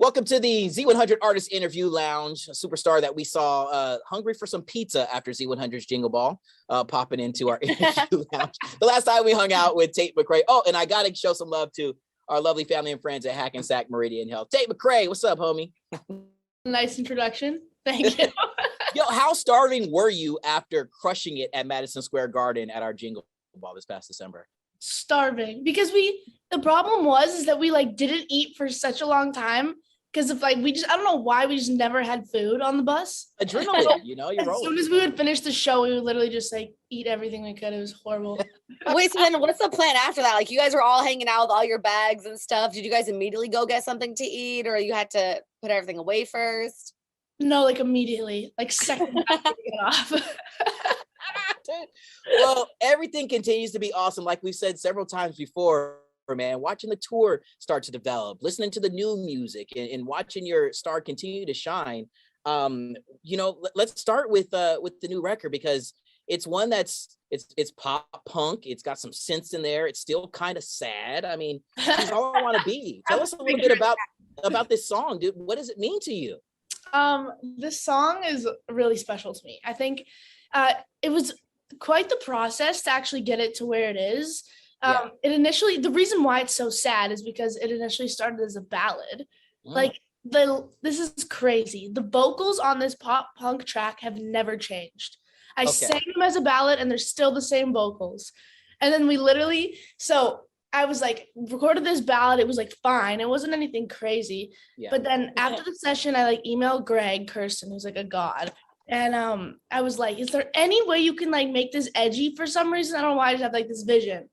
Welcome to the Z100 Artist Interview Lounge, a superstar that we saw hungry for some pizza after Z100's Jingle Ball popping into our interview lounge. The last time we hung out with Tate McRae. Oh, and I got to show some love to our lovely family and friends at Hackensack Meridian Health. Tate McRae, what's up, homie? Nice introduction. Thank you. Yo, how starving were you after crushing it at Madison Square Garden at our Jingle Ball this past December? Starving, because the problem was that we didn't eat for such a long time because of I don't know why we just never had food on the bus. Adrenaline, you're rolling. As soon as we would finish the show, we would literally just eat everything we could. It was horrible. Wait, so then what's the plan after that? You guys were all hanging out with all your bags and stuff. Did you guys immediately go get something to eat, or you had to put everything away first? No, immediately, second after we get off. Well, everything continues to be awesome. Like we've said several times before, man, watching the tour start to develop, listening to the new music and watching your star continue to shine. Let's start with the new record, because it's one that's it's pop punk. It's got some synths in there. It's still kind of sad. I mean, it's all I want to be. Tell us a little bit about this song, dude. What does it mean to you? This song is really special to me. I think it was quite the process to actually get it to where it is. The reason why it's so sad is because it initially started as a ballad. This is crazy. The vocals on this pop punk track have never changed. I sang them as a ballad and they're still the same vocals. And then I was recorded this ballad. It was fine. It wasn't anything crazy. Yeah. But then after the session, I emailed Greg Kirsten, who's a god. And I was like, is there any way you can make this edgy for some reason? I don't know why I just have this vision.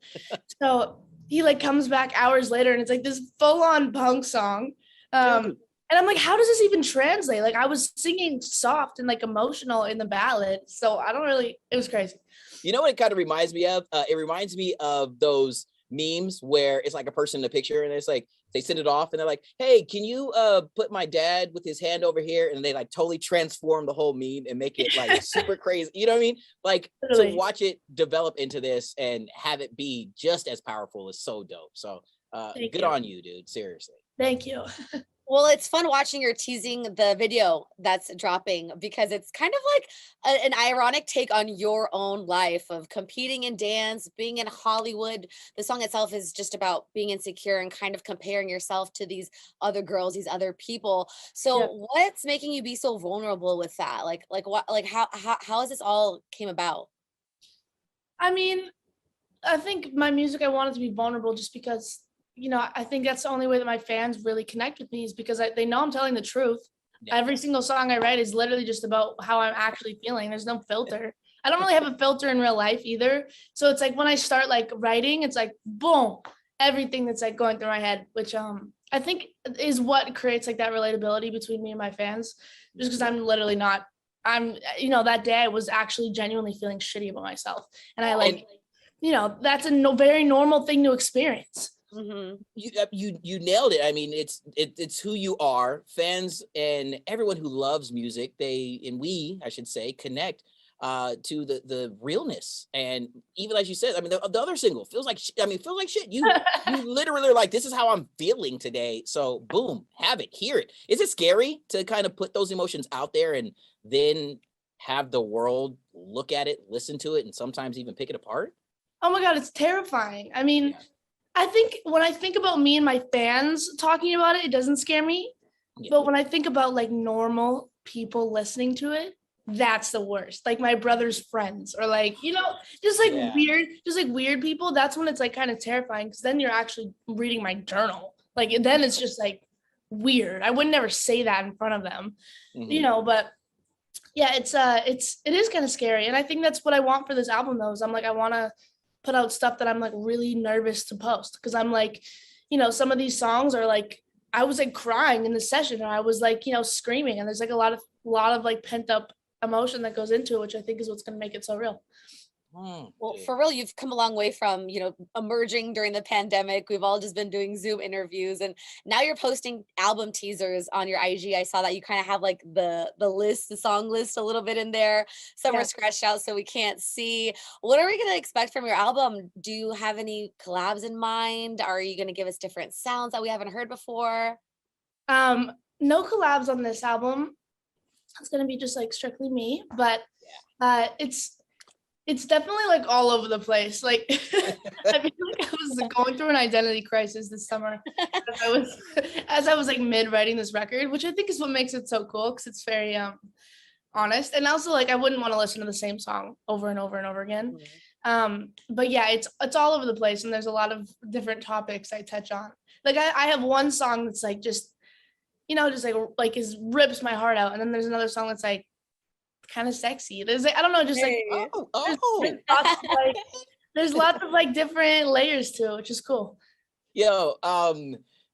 So he comes back hours later and it's this full on punk song. And I'm like, how does this even translate? I was singing soft and emotional in the ballad. So it was crazy. You know what it kind of reminds me of? It reminds me of those memes where it's a person in a picture and it's they send it off and they're like, hey, can you put my dad with his hand over here? And they totally transform the whole meme and make it super crazy. You know what I mean? To watch it develop into this and have it be just as powerful is so dope. So good on you, dude. Seriously. Thank you. Well, it's fun watching you're teasing the video that's dropping, because it's kind of an ironic take on your own life of competing in dance, being in Hollywood. The song itself is just about being insecure and kind of comparing yourself to these other girls, these other people. So what's making you be so vulnerable with that? How has this all came about? I mean, I think my music, I wanted to be vulnerable just because I think that's the only way that my fans really connect with me, is because they know I'm telling the truth. Yeah. Every single song I write is literally just about how I'm actually feeling. There's no filter. I don't really have a filter in real life either. So it's when I start writing, it's boom, everything that's going through my head, which I think is what creates that relatability between me and my fans. Just because I'm literally not, that day I was actually genuinely feeling shitty about myself. And I that's a very normal thing to experience. Mm-hmm. You nailed it. I mean, it's who you are. Fans and everyone who loves music, I should say, connect to the realness. And even as you said, I mean, the other single feels like shit. You literally are this is how I'm feeling today. So boom, have it, hear it. Is it scary to kind of put those emotions out there and then have the world look at it, listen to it, and sometimes even pick it apart? Oh my God, it's terrifying. I mean, I think when I think about me and my fans talking about it, it doesn't scare me. Yeah. But when I think about normal people listening to it, that's the worst. My brother's friends or weird people. That's when it's kind of terrifying, because then you're actually reading my journal. Then it's just weird. I would never say that in front of them, but yeah, it is kind of scary. And I think that's what I want for this album though, is I want to put out stuff that I'm really nervous to post, because I'm some of these songs are I was crying in the session, and I was screaming, and there's a lot of pent up emotion that goes into it, which I think is what's going to make it so real. Well, for real, you've come a long way from, emerging during the pandemic. We've all just been doing Zoom interviews, and now you're posting album teasers on your IG. I saw that you kind of have the song list a little bit in there. Some are scratched out so we can't see. What are we going to expect from your album? Do you have any collabs in mind? Are you going to give us different sounds that we haven't heard before? No collabs on this album. It's gonna be just like strictly me, but it's definitely like all over the place. Like I feel like I was going through an identity crisis this summer as I was like mid writing this record, which I think is what makes it so cool because it's very honest. And also like I wouldn't want to listen to the same song over and over and over again. But yeah, it's all over the place and there's a lot of different topics I touch on. Like I have one song that's like just, you know, just like is rips my heart out. And then there's another song that's like kind of sexy. There's like, I don't know, just like there's lots of like different layers to it, which is cool. Yo,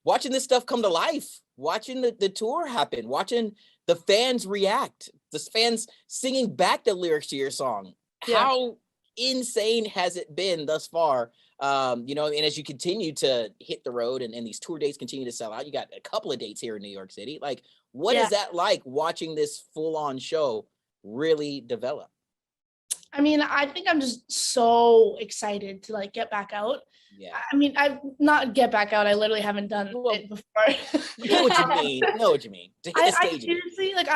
watching this stuff come to life, watching the tour happen, watching the fans react, the fans singing back the lyrics to your song. Yeah. How insane has it been thus far? You know, and as you continue to hit the road and these tour dates continue to sell out, you got a couple of dates here in New York City. Like, what is that like watching this full-on show really develop? I mean, I think I'm just so excited to like get back out. Yeah. I mean, I've not get back out. I literally haven't done it before. Know what you mean. Know what you mean. To hit the stage. I seriously, like,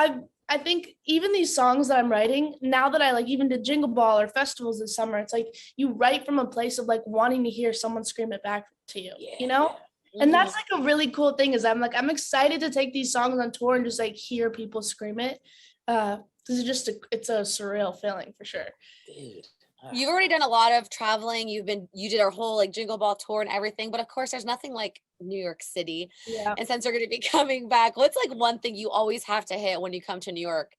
I think even these songs that I'm writing now that I like even did Jingle Ball or festivals this summer, it's like you write from a place of like wanting to hear someone scream it back to you, you know? Yeah. And that's like a really cool thing is I'm excited to take these songs on tour and just like hear people scream it. This is just it's a surreal feeling for sure. Dude. You've already done a lot of traveling. You did our whole like Jingle Ball tour and everything, but of course there's nothing like New York City. Yeah. And since you're going to be coming back, what's like one thing you always have to hit when you come to New York?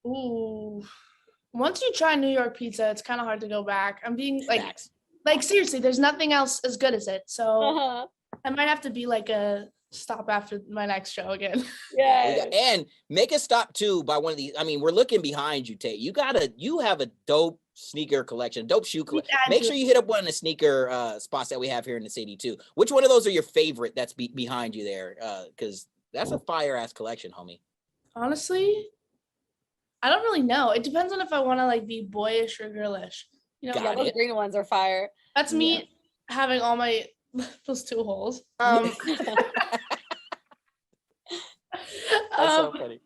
Ooh, once you try New York pizza, it's kind of hard to go back. I'm being like seriously, there's nothing else as good as it. So I might have to be like a stop after my next show again. Yeah. And make a stop too by one of these. I mean, we're looking behind you, Tate. You have a dope sneaker collection, dope shoe collection. Make sure you hit up one of the sneaker spots that we have here in the city too. Which one of those are your favorite that's behind you there? Because that's a fire ass collection, homie. Honestly, I don't really know. It depends on if I want to like be boyish or girlish. You know, those green ones are fire. That's me having all my those 2 holes. That's so funny.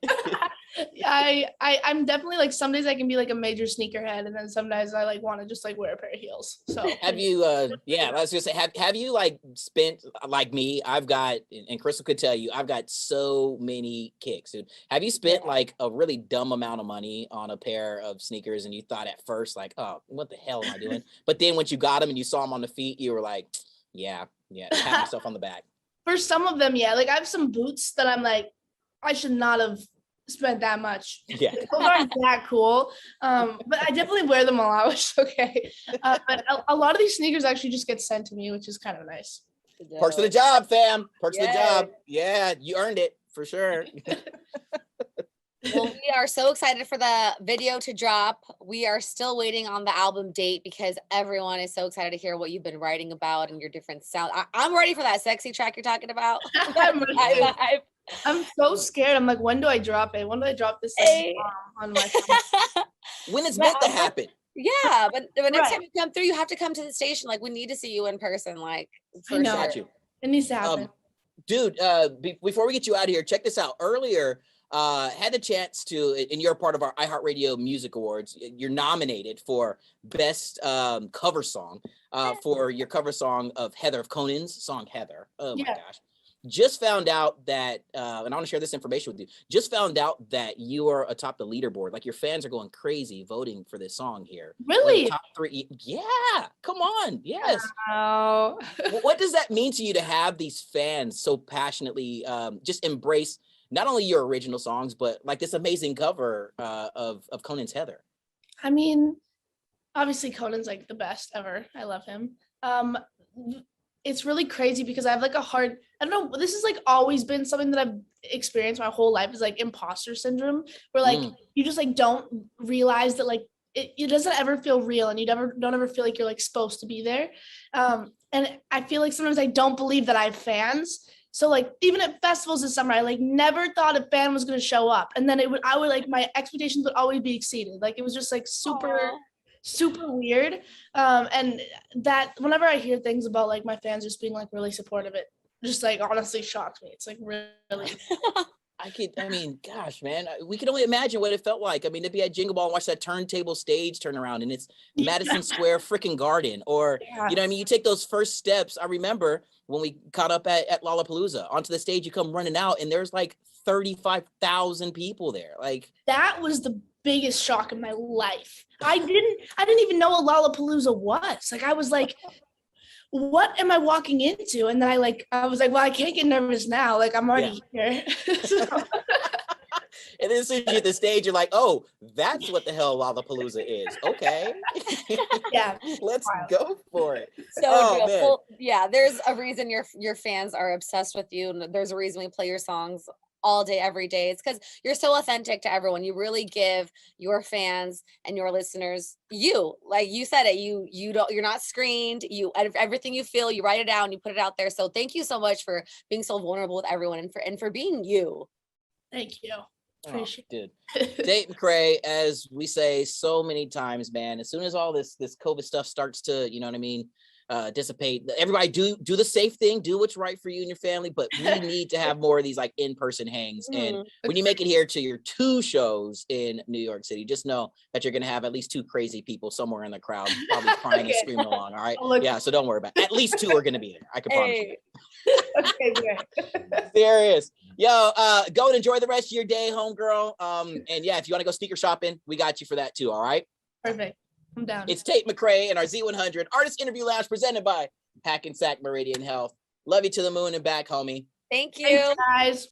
I'm definitely like some days I can be like a major sneakerhead and then some days I like want to just like wear a pair of heels. So have you I was gonna say have you like spent like me? I've got, and Crystal could tell you, I've got so many kicks. Dude. Have you spent like a really dumb amount of money on a pair of sneakers and you thought at first like, oh, what the hell am I doing? But then once you got them and you saw them on the feet, you were like, yeah, pat myself on the back. For some of them, yeah. Like I have some boots that I'm like, I should not have spent that much. Yeah. Those aren't that cool. But I definitely wear them a lot, which is okay. But a lot of these sneakers actually just get sent to me, which is kind of nice. Perks of the job, fam. Perks of the job. Yeah, you earned it for sure. Well, we are so excited for the video to drop. We are still waiting on the album date because everyone is so excited to hear what you've been writing about and your different sound. I'm ready for that sexy track you're talking about. I'm so scared. I'm like, when do I drop it? When do I drop this on my phone? When it's meant to happen. Yeah, but the next time you come through, you have to come to the station. Like, we need to see you in person. Like, for sure. It needs to happen. Dude, before we get you out of here, check this out. Earlier, had the chance to, and you're a part of our iHeartRadio Music Awards. You're nominated for Best Cover Song for your cover song of Heather, of Conan's song Heather. Oh my gosh. Just found out that, and I want to share this information with you, just found out that you are atop the leaderboard. Like your fans are going crazy voting for this song here. Really? Top 3. Yeah. Come on. Yes. Wow. What does that mean to you to have these fans so passionately just embrace not only your original songs, but like this amazing cover of Conan's Heather? I mean, obviously Conan's like the best ever. I love him. It's really crazy because I have like I don't know, this has like always been something that I've experienced my whole life is like imposter syndrome, where like you just like don't realize that like it doesn't ever feel real and you don't ever feel like you're like supposed to be there. And I feel like sometimes I don't believe that I have fans. So like even at festivals this summer, I like never thought a fan was going to show up. And then I would like, my expectations would always be exceeded. Like it was just like super weird. And that whenever I hear things about like my fans just being like really supportive, just like honestly shocked me. It's like really. I mean, gosh, man, we can only imagine what it felt like. I mean, if you had Jingle Ball and watch that turntable stage turn around and it's Madison Square freaking Garden, or, Yeah. you know what I mean? You take those first steps. I remember when we caught up at Lollapalooza, onto the stage, you come running out and there's like 35,000 people there. Like, That was the biggest shock in my life. I didn't even know what Lollapalooza was. Like I was like, what am I walking into? And then I was like, well, I can't get nervous now. Like I'm already here. So, and then as soon as you hit the stage, you're like, oh, that's what the hell Lollapalooza is. Okay. yeah. Let's Wild. go for it. So Oh, dope. man. Well, yeah, there's a reason your fans are obsessed with you, and there's a reason we play your songs all day, every day. It's because you're so authentic to everyone. You really give your fans and your listeners you, like you said it. You're not screened. Everything you feel, you write it down, you put it out there. So thank you so much for being so vulnerable with everyone and for being you. Thank you. Oh, Appreciate dude. it. Tate McRae, as we say so many times, man, as soon as all this COVID stuff starts to, you know what I mean, dissipate, everybody do the safe thing, do what's right for you and your family, but we need to have more of these like in-person hangs. And when you make it here to your 2 shows in New York City, just know that you're going to have at least 2 crazy people somewhere in the crowd, probably crying and screaming along. All right. Yeah. So don't worry about it. At least 2 are going to be there. I can promise you. Okay, great. Serious. Yo, go and enjoy the rest of your day, homegirl. And yeah, if you want to go sneaker shopping, we got you for that too. All right. Perfect. I'm down. It's Tate McRae and our Z100 Artist Interview Lounge presented by Hackensack Meridian Health. Love you to the moon and back, homie. Thank you. Thanks, guys.